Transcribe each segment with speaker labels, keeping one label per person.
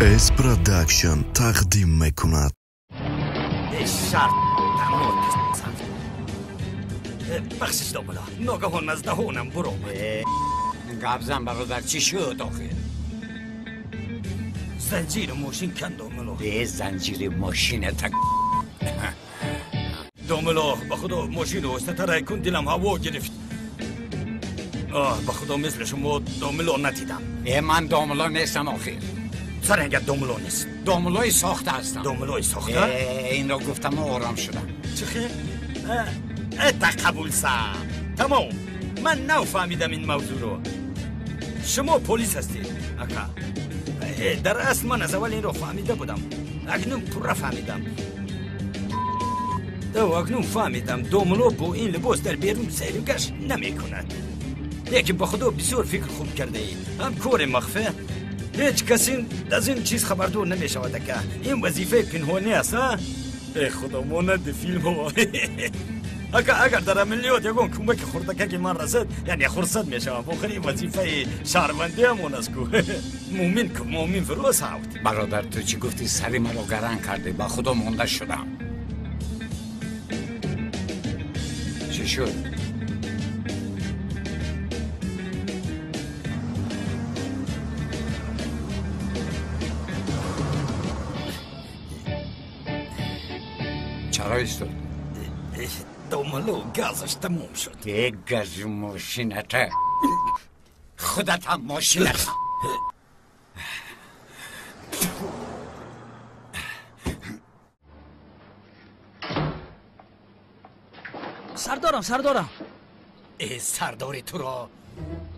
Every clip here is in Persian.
Speaker 1: اس پروداکشن تقدیم میکند.
Speaker 2: شرط تمام بخشش دوبلا ناگهان از دهانم برو
Speaker 3: قبضم برادر چی شد آخه؟
Speaker 2: زنجیر ماشین کن دوملو.
Speaker 3: به زنجیر ماشین تک
Speaker 2: دوملو به خدا ماشین رو استتره کن دلم هوا گرفت. به خدا مثل شما دوملو ندیدم.
Speaker 3: من دوملو نیستم آخه.
Speaker 2: سر اگر دوملو نیست
Speaker 3: دوملوی ساخته هستم.
Speaker 2: دوملوی ساخته؟
Speaker 3: این رو گفتم و آرام شدم.
Speaker 2: چه خیر؟ قبول سا تمام. من نو فهمیدم این موضوع رو. شما پلیس هستید اکا. در اصل من از اول این رو فهمیده بودم. اکنون پورا فهمیدم. اکنون فهمیدم دوملو با این لباس در بیرون سیر و گشت نمی کند. لیکن با خدا بسیار فکر خوب کرده اید. هم کار مخفی هیچ کسی از این چیز خبردار نمی شود که این وظیفه پنهانی است. ای خدا مانند فیلم ها. اگر در عملیات یکون کمک خورده که من رسد یعنی خورسد می شوم. آخری وظیفه شهروندی همون است که مومن فروز هاوت.
Speaker 3: برادر تو چی گفتی؟ سری مرا گرن کرده. با خدا مونده شدم. چی شد؟ چرا ایستاد؟
Speaker 2: دوملو گازش تموم شد.
Speaker 3: یک گاز ماشینته. خودت هم ماشینت.
Speaker 4: سردارم
Speaker 2: ای سرداری تو را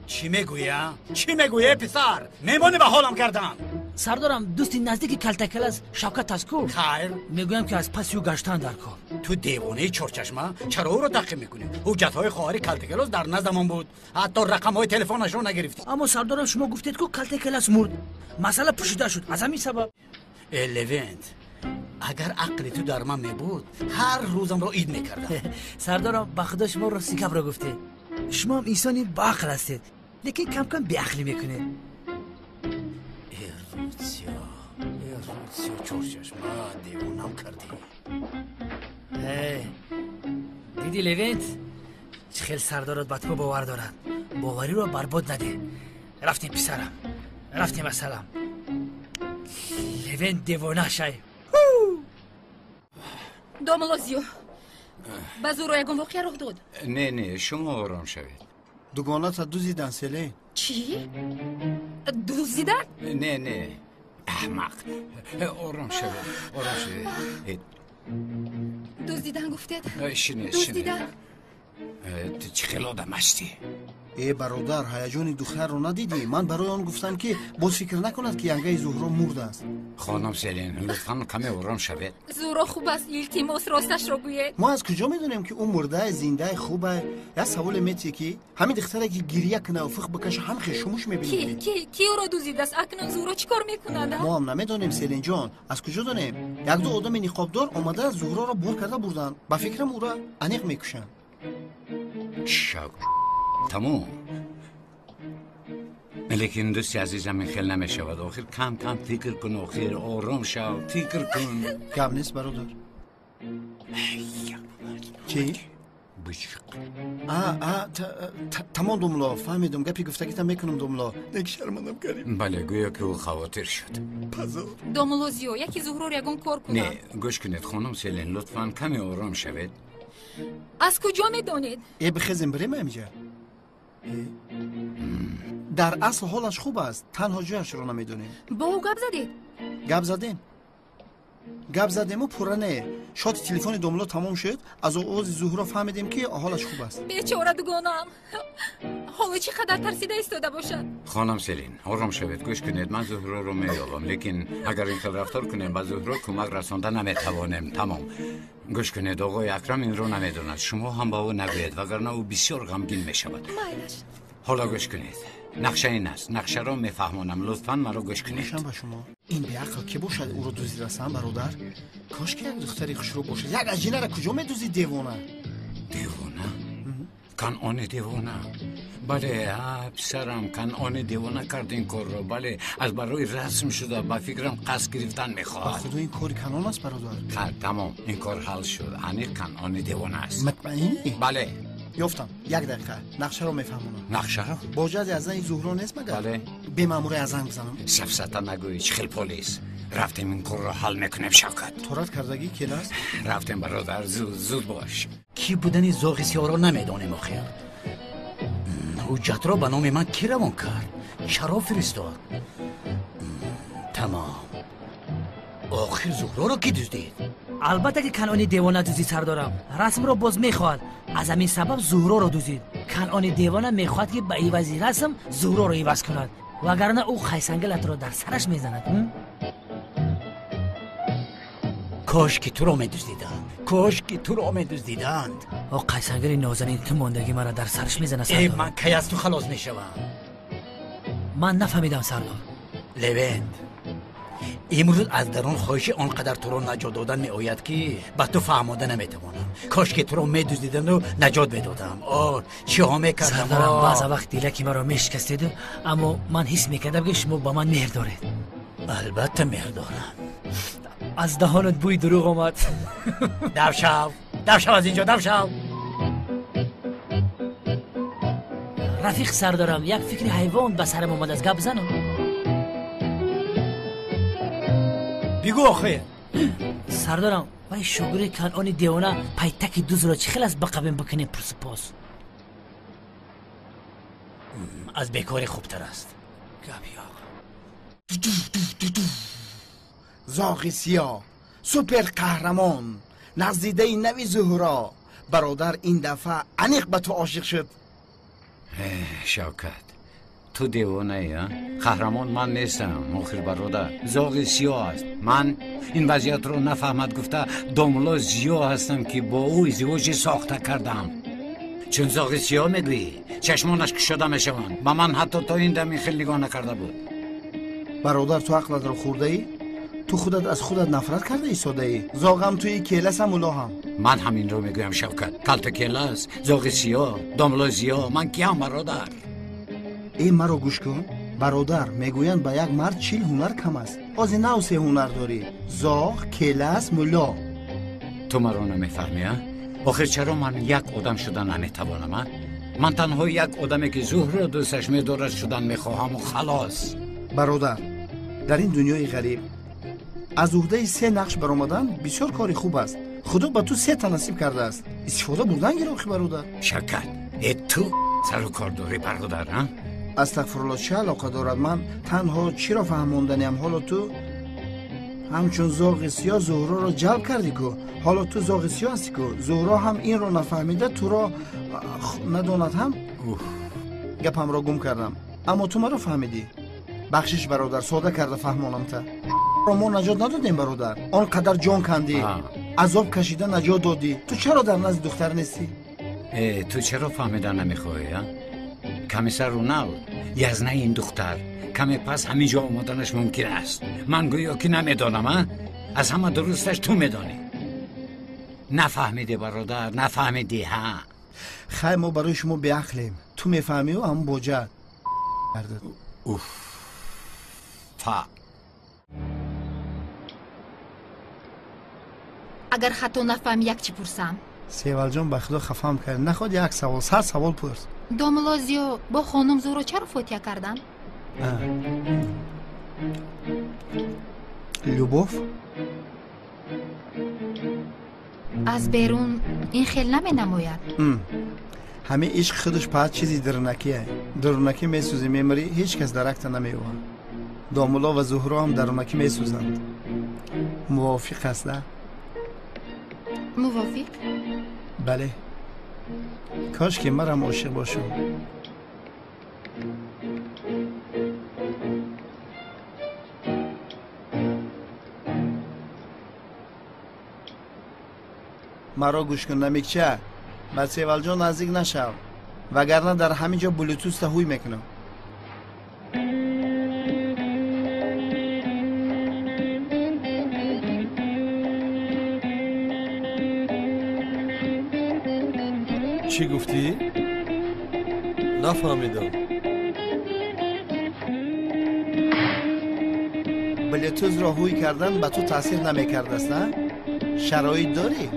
Speaker 2: چی میگویه پسر؟ میمانی به حالم کردم.
Speaker 4: سردارم دوستی نزدیک کلتکل از شوکت است کو.
Speaker 2: خیر
Speaker 4: میگویم که از پس او گشتن در کار.
Speaker 2: تو دیوانه چرچشمه چرا او رو تعقیب میکنی؟ حجت‌های خواهر کلتکلوس در نزدمان بود. حتی رقم‌های تلفنش رو نگرفتی.
Speaker 4: اما سردارم شما گفتید که کلتکلس مرد. مسئله پوشیده شد. از همین سبب
Speaker 2: لوینت اگر عقل تو در من میبود هر روزم رو عید میکردم.
Speaker 4: سردارم به خدا شما رو سیکب رو گفته. شما هم انسانی با عقل هستید لیکن کم کم بی عقلی میکنید.
Speaker 2: ایروزیا چرچشمه دیوانم کردی.
Speaker 4: دیدی لوینت چه خیلی سردارت به تو باور دارد. باوری رو برباد نده. رفتیم پسرم رفتیم مثلا لوینت دیوانه شای.
Speaker 5: دوملوزیو بازورو یکون واقعی رخ داد.
Speaker 3: نه شما آرام شوید.
Speaker 6: دوگانات دوزیدن سلی.
Speaker 5: چی؟ دوزیدن؟
Speaker 3: نه احمق. آرام شوید.
Speaker 5: دوزیدن گفتید؟
Speaker 3: شنه
Speaker 5: دوزیدن؟
Speaker 3: تو چه خیلی آدم هستی؟
Speaker 6: ای برادر هیجان دختر رو ندیدی؟ من برای آن گفتم که باز فکر نکند که ینگه زهرا مرده است.
Speaker 3: خانم سلین لطفاً کمی آرام شوید.
Speaker 5: زهرا خوب است. التماس راستش رو گوید.
Speaker 6: ما از کجا میدونیم که اون مرده زنده خوبه؟ یا سوال میتی که همین دختره که گریه کنه و فخ بکشه هم خشموش میبینیم.
Speaker 5: کی او را دوزیده است؟ اکنون زهرا چیکار میکنه؟
Speaker 6: ما هم نمیدونیم سلین جان. از کجا دونیم؟ یک دو آدم نقابدار اومده زهرا رو بور کرده بردن. با فکرم او را انیق میکشن.
Speaker 3: شاگ تموم. لیکن دوستی عزیزم این خیلی نمیشود. آخر کم فکر کن. آخر آرام شو فکر کن.
Speaker 6: گم نیست برادر. چی؟
Speaker 3: بشق
Speaker 6: تمام دوملا فهمیدم. گپی گفتگیتم میکنم دوملا. یک شرمندم کردیم.
Speaker 3: بله گویا که او خاطر شد.
Speaker 6: پزار
Speaker 5: دوملوزیو یکی زهرا رو یکون کار کنه.
Speaker 3: نه گوش کنید خانم سلین لطفاً کمی آرام شوید.
Speaker 5: از کجا میدونید؟
Speaker 6: ای بخزیم بریم همینجا. در اصل حالش خوب است. تنها جایش رو نمیدونیم.
Speaker 5: با او گپ زدید؟
Speaker 6: گپ زدیم و پرانه. شات تلفن دوملا تمام شد. از آواز زهرا فهمیدیم که حالش خوب است.
Speaker 5: بیچاره دوگانم. حالا چقدر ترسیده ایستاده باشد.
Speaker 3: خانم سلین آرام شوید. گوش کنید من زهرا رو میابم لیکن اگر این خیلی رفتار کنیم با زهرا کمک رسانده نمیتوانیم. تمام. گوش کنید آقای اکرم این رو نمیدوند. شما هم با او نگوید وگرنه او بسیار غمگین میشود. حالا گوش کنید. نقشه این است. نقشه رو میفهمونم. لطفاً مرا گوش کنید.
Speaker 6: گوشم با شما. این بی عقل که باشد او رو دوزی رسن برادر. کاش که یک دختری خوشرو باشه. یک اجینه را کجا میدوزی دیوانه؟
Speaker 3: کان آن دیوانه. بله پسرم کنعان دیوانه کرد این کار رو. بله از برای رسم شده با فکرم قصد گرفتن میخواد.
Speaker 6: خدا این کار کنعان است برادر؟
Speaker 3: تمام این کار حل شد. انیق کنعان دیوانه است.
Speaker 6: مطمئنی؟
Speaker 3: بله
Speaker 6: یافتم. یک دقیقه نقشه رو میفهمونم.
Speaker 3: نقشه رو؟
Speaker 6: باجد از این زهرا نیست مگر؟
Speaker 3: بله
Speaker 6: به مامور ازن بزنم.
Speaker 3: سفسطه نگوی چخیل پلیس. رفتیم این کار رو حل میکنیم شوکت.
Speaker 6: تورات کردگی کیل است؟
Speaker 3: رفتیم برادر زود باش.
Speaker 7: کی بودن زاغ سیاه رو نمیدانیم آخر. حجت را به نام من کی روان کرد؟ چرا فرستاد؟ تمام. آخر زهرا را کی دزدید؟
Speaker 4: البته که کنعانی دیوانه دزدید سردارم. رسم را باز میخواد. از همین سبب زهرا را دزدید. کنعانی دیوانه میخواد که به عوض رسم زهرا را عوض کند. وگرنه او خیسنگلت را در سرش میزند.
Speaker 7: کاش که تو را میدزدیدند. کاش که تو را میدزدیدند.
Speaker 4: او قیسنگل نازنین تو ماندگی مرا در سرش میزنه
Speaker 7: ای
Speaker 4: سردار.
Speaker 7: من کی از تو خلاص میشوم؟
Speaker 4: من نفهمیدم سردار.
Speaker 7: لوند امروز از درون خواهش آنقدر تو را نجات دادن می آید که به تو فهماده نمیتوانم. کاش که تو را میدزدیدند و نجات میدادم. چی ها میکردم؟
Speaker 4: سردارم بعض وقت دیلکی مرا میشکستید، اما من حس میکردم که شما با من مهر دارید.
Speaker 7: البته مهر دارم.
Speaker 4: از دهانت بوی دروغ آمد.
Speaker 7: دو شو از اینجا، دو شو.
Speaker 4: رفیق سردارم، یک فکر حیوان به سرم آمد از گپ زنم.
Speaker 7: بگو آخه.
Speaker 4: سردارم وای شوگری کنعان دیوانه پیتک دوز را چخیل از بقبیم بکنیم پرسپاس.
Speaker 7: از بیکاری خوبتر است.
Speaker 6: زاغ سیاه سوپر قهرمان نزدیده نوی زهرا. برادر این دفعه انیق به تو عاشق شد.
Speaker 3: شوکت تو دیوانه ای ها؟ قهرمان من نیستم آخر برادر. زاغ سیاه است. من این وضعیت رو نفهمد گفته داملا زیاه هستم که با او ازدواج ساخته کردم. چون زاغ سیاه میگویی چشمانش کشاده میشوند. با من حتی تا این دمی خیلی نگاه نکرده بود.
Speaker 6: برادر تو عقلت رو خورده ای؟ تو خودت از خودت نفرت کرده ایستاده ای. زاغم توی کیلس هم اولا هم.
Speaker 3: من همین رو میگویم شوکت. کلت کیلس، زاغ سیاه، داملا زیاه، من کیم برادر؟
Speaker 6: ای مرا گوش کن برادر. میگویند به یک مرد 40 هنر کم است. از 9 هنر داری. زاغ، کیلس، مولا.
Speaker 3: تو مرا نمیفهمی ها؟ آخر چرا من یک آدم شدن نمیتوانم؟ من تنها یک آدمی که زهرا دوستش میدارد شدن میخواهم و خلاص.
Speaker 6: برادر در این دنیای غریب از عهده 3 نقش برآمدن بسیار کاری خوب است. خدا به تو 3 تا نصیب کرده است. استفاده بردن گیرو برادر.
Speaker 3: شکر تو سر و کار داری برادر ها؟
Speaker 6: استغفرالله چه علاقه دارد؟ من تنها چی را فهماندنیم؟ حالا تو همچون زاغ سیاه زهرا را جلب کردی کو. حالا تو زاغ سیاه هستی کو. زهرا هم این را نفهمیده تو را نداند هم. گپم را گم کردم اما تو مرا فهمیدی. بخشش برادر، ساده کرده فهمانم تا. ما نجات ندادیم برادر. آنقدر جان کندی، عذاب کشیده نجات دادی. تو چرا در نزد دختر نیستی؟
Speaker 3: تو چرا فهمیدن نمیخوایی ها؟ کمی سر رو نو یزنه این دختر کمی پس همینجا آمدنش ممکن است. من گویا که نمیدانم ها؟ از همه درستش تو میدانی. نفهمیدی برادر، نفهمیدی ها؟
Speaker 6: خیلی ما برای شما به عقلیم. تو میفهمی و هم باجد.
Speaker 5: اگر خطا نفهم یک چی پرسم.
Speaker 6: سیوال جان به خدا خفام کرد. نخواد یک سوال، 100 سوال پرس.
Speaker 5: داملا زیاه با خانم زهرا چرا فوتیه کردن؟
Speaker 6: لوبوف
Speaker 5: از بیرون این خیلی نمی نماید.
Speaker 6: همه عشق خودش پس چیزی درونکیه. درونکی میسوزی میمری هیچ کس درکت نمیوه. داملا و زهرا هم درونکی میسوزند. موافق است نه؟
Speaker 5: موافق؟
Speaker 6: بله. کاش که مرم عاشق باشم. مرا گوش کن نمیکچه. به سیوال جان نزدیک نشو وگرنه در همینجا بلوتوث تهوی میکنم. چی گفتی؟
Speaker 8: نفهمیدم.
Speaker 6: بلوتوز را هوی کردن به تو تاثیر نمیکرده است نه؟ شرایط داری؟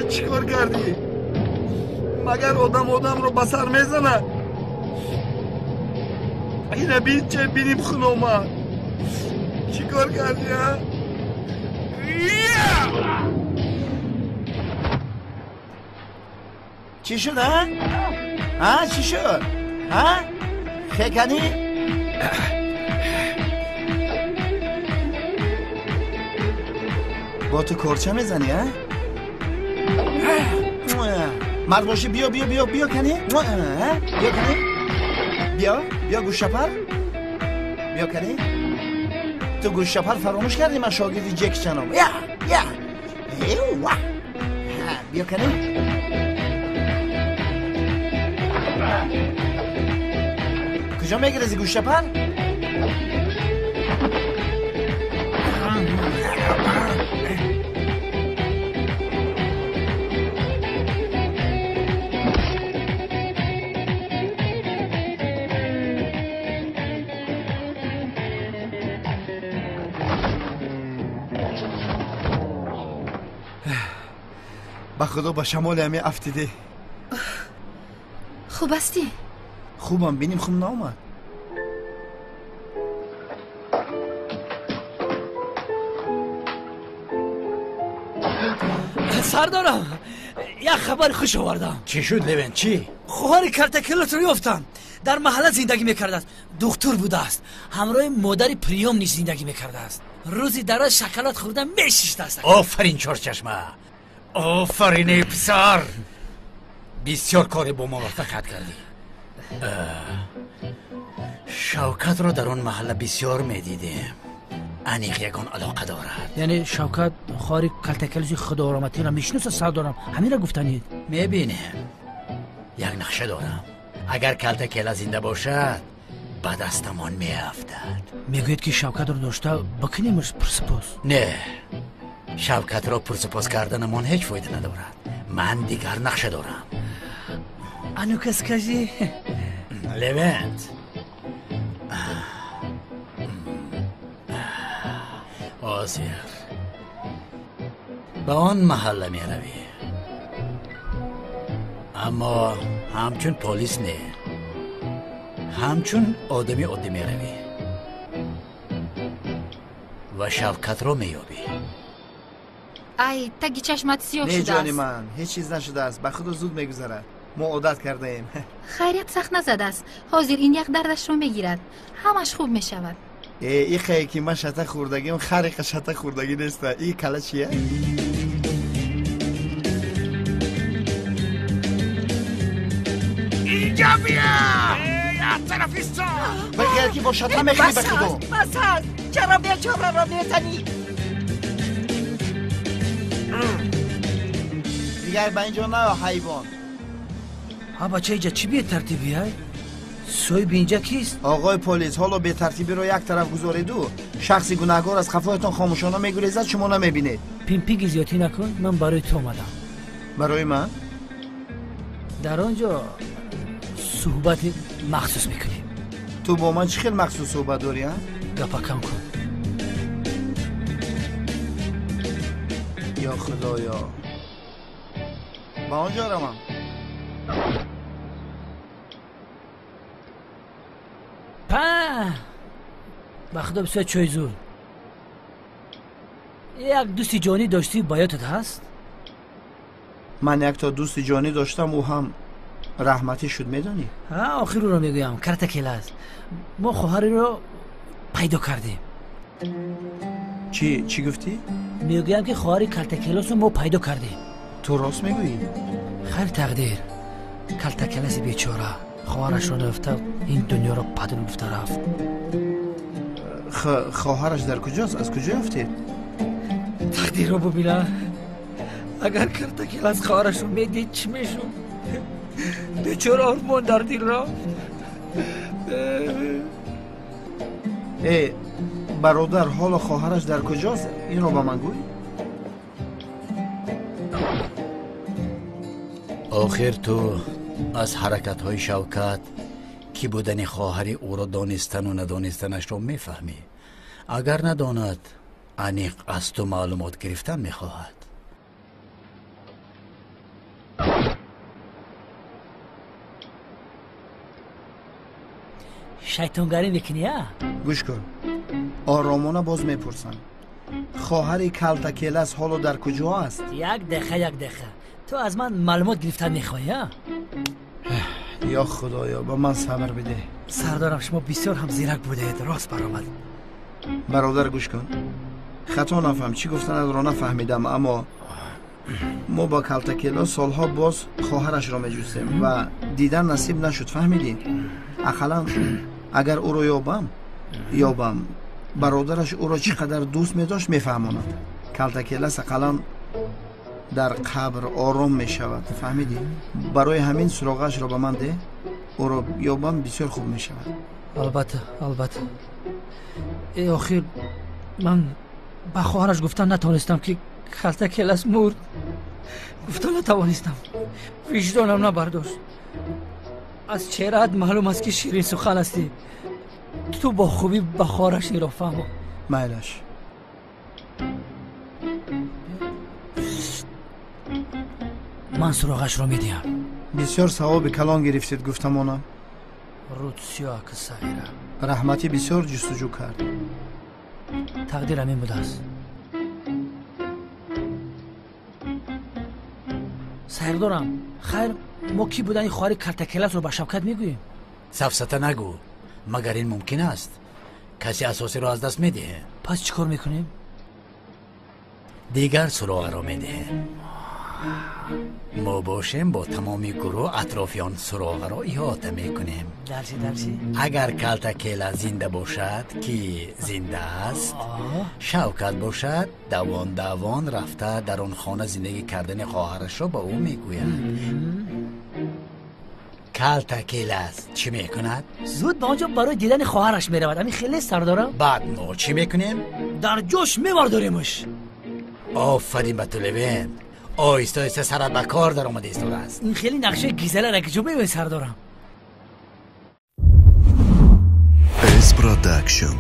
Speaker 6: چیکار کردی؟ مگر آدم رو بسر میزنه؟ اینه بین چه بینیم خون اومد. چیکار کردی ها؟ چی شد ها؟ ها چی شد؟ ها؟ خیکنی؟ با تو کرچه میزنی ها؟ مرد باشی بیا کنی بیا کنی بیا گوشپر بیا کنی تو گوشپر فراموش کردی من شاگردی جک چنم بیا کنی کجا میگرزی گوشپر با خدا با شمال همه افتیده.
Speaker 5: خوب هستی؟
Speaker 6: خوبم بینیم خوب نامد.
Speaker 4: سردارم یک خبر خوش آوردم.
Speaker 7: چی شد لوین چی؟
Speaker 4: خواهر کرتکلت رو یافتم. در محله زندگی میکرده است. دکتر بوده است. همراه مادر پریوم نیز زندگی میکرده است. روزی دراز شکلات خوردن میشیشته است.
Speaker 7: آفرین چارچشمه، آفرین پسر، بسیار کاری با موفقیت کردی. شوکت رو در اون محله بسیار میدیدیم. انیق یکان علاقه دارد.
Speaker 4: یعنی شوکت خواهر کرتکلت خداوامتی را میشناسه سردارم؟ همین را گفتنید؟
Speaker 7: میبینیم یک نقشه دارم. اگر کرتکل زنده باشد به دستمان میافتد.
Speaker 4: میگوید که شوکت رو داشته بکنیمش پرسپوس؟
Speaker 7: نه، شوکت را پرسپوس کردنمان هیچ فایده ندارد. من دیگر نقشه دارم.
Speaker 4: انو کس کجی؟
Speaker 7: لوینت آسیر به آن محله می روی، اما همچون پلیس نه، همچون آدمی عادی می روی و شوکت رو می یابی.
Speaker 5: ای تگی چشمت سیاه شده است.
Speaker 6: نه جانی من هیچ چیز نشده است. به خود زود میگذرد. ما عادت کرده ایم.
Speaker 5: خیریت سخت نزده است. حاضر این یک دردش رو میگیرد، همش خوب میشود.
Speaker 6: این خیلی که من شته خوردگیم خریق شته خوردگی نیست. این کله چیه؟
Speaker 2: اینجا بیا یا طرفیستا
Speaker 6: بگر که با شته میخوری به خودو.
Speaker 9: بس هست چرا بیچاره را میزنی؟
Speaker 6: دیگر به اینجا نه حیوان.
Speaker 4: ها بچه اینجا چی به ترتیبی های؟ سوی به اینجا کیست؟
Speaker 6: آقای پلیس حالا به ترتیبی رو یک طرف گذاریدو. شخصی گناهکار از خفایتان خاموشانه میگریزد شما نمیبینید.
Speaker 4: پیمپیگی زیادی نکن، من برای تو اومدم.
Speaker 6: برای من؟
Speaker 4: در آنجا صحبت مخصوص میکنیم.
Speaker 6: تو با من چی خیلی مخصوص صحبت داری ها؟
Speaker 4: گپا کم کن.
Speaker 6: یا خدایا با آنجا روم.
Speaker 4: به خدا بسیار چای زور. یک دوستی جانی داشتی بایاتت هست؟
Speaker 6: من یک تا دوستی جانی داشتم او هم رحمتی شد میدانی؟
Speaker 4: آخر رو میگویم کرتکل است. ما خواهری رو پیدا کردیم.
Speaker 6: چی گفتی؟
Speaker 4: میگویم که خواهری کرتکلاس رو ما پیدا کردیم.
Speaker 6: تو راست میگویی؟
Speaker 4: خیر تقدیر. کرتکلاس بیچاره خواهرش رو نفته این دنیا رو پدر گفته رفت.
Speaker 6: خواهرش در کجاست؟ از کجا افتید؟
Speaker 4: تقدیر رو ببینه. اگر کرتکیل از خواهرش رو میدید چی میشون؟ بیچاره آرمان در دل را.
Speaker 6: برادر حال خواهرش در کجاست؟ این رو به من گوی.
Speaker 7: آخر تو از حرکت های شوکت کی بودن خواهر او را دانستن و ندانستنش را میفهمی. اگر نداند انیق از تو معلومات گرفتن میخواهد.
Speaker 4: شیطانگری میکنی ها؟
Speaker 6: گوش کن، آرامانه باز میپرسم، خواهر کلتکیلس حالا در کجا است؟
Speaker 4: یک دقیقه تو از من معلومات گرفتن میخوایی ها؟
Speaker 6: یا خدایا به من صبر بده.
Speaker 4: سردارم شما بسیار هم زیرک بودید، راست برآمد.
Speaker 6: برادر گوش کن، خطا نفهم، چی گفتن را نفهمیدم، اما ما با کلتکیلا سالها باز خواهرش را میجوستیم و دیدن نصیب نشد، فهمیدی؟ اقلا اگر او را یابم برادرش او را چقدر دوست میداشت میفهماند. کلتکیلس اقلا در قبر آرام میشود، فهمیدی؟ برای همین سراغش را به من ده، او را یابم بسیار خوب میشود.
Speaker 4: البته ای آخر من با خواهرش گفتن نتوانستم که کلتکیلس مرد. گفتن نتوانستم، وجدانم نبرداشت. از چهره‌ات معلوم است که شیرین سخن هستی. تو با خوبی با خواهرش را فهمو.
Speaker 6: میلش
Speaker 4: من سراغش را میدیم.
Speaker 6: بسیار ثواب کلان گرفتید گفتمانم.
Speaker 4: رودسیا که صغیره
Speaker 6: رحمتی بسیار جستجو کرد.
Speaker 4: تقدیرم این بوده است. سردارم خیر ما کی بودن این خواهر کلتکیلس رو به شوکت میگوییم؟
Speaker 7: سفسطه نگو، مگر این ممکن است کسی اساسی را از دست میده.
Speaker 4: پس چیکار میکنیم؟
Speaker 7: دیگر سراغ را میده. ما باشیم با تمامی گروه اطرافیان سراغ را احاطه میکنیم.
Speaker 4: درچی؟
Speaker 7: اگر کلتکیل زنده باشد که زنده است، شوکت باشد دوان رفته در آن خانه زندگی کردن خواهرش را با او میگوید. کلتکیل چی میکند؟
Speaker 4: زود به آنجا برای دیدن خواهرش میرود. همین خیلی سردارم.
Speaker 7: بعد ما چی میکنیم؟
Speaker 4: در جوش میوارداریمش.
Speaker 7: آفرین به تو لوین، آیسته سرت به کار در آمده ایستاده است.
Speaker 4: این خیلی نقشه گیزله را که جو میبینی سردارم.
Speaker 1: اس پروداکشن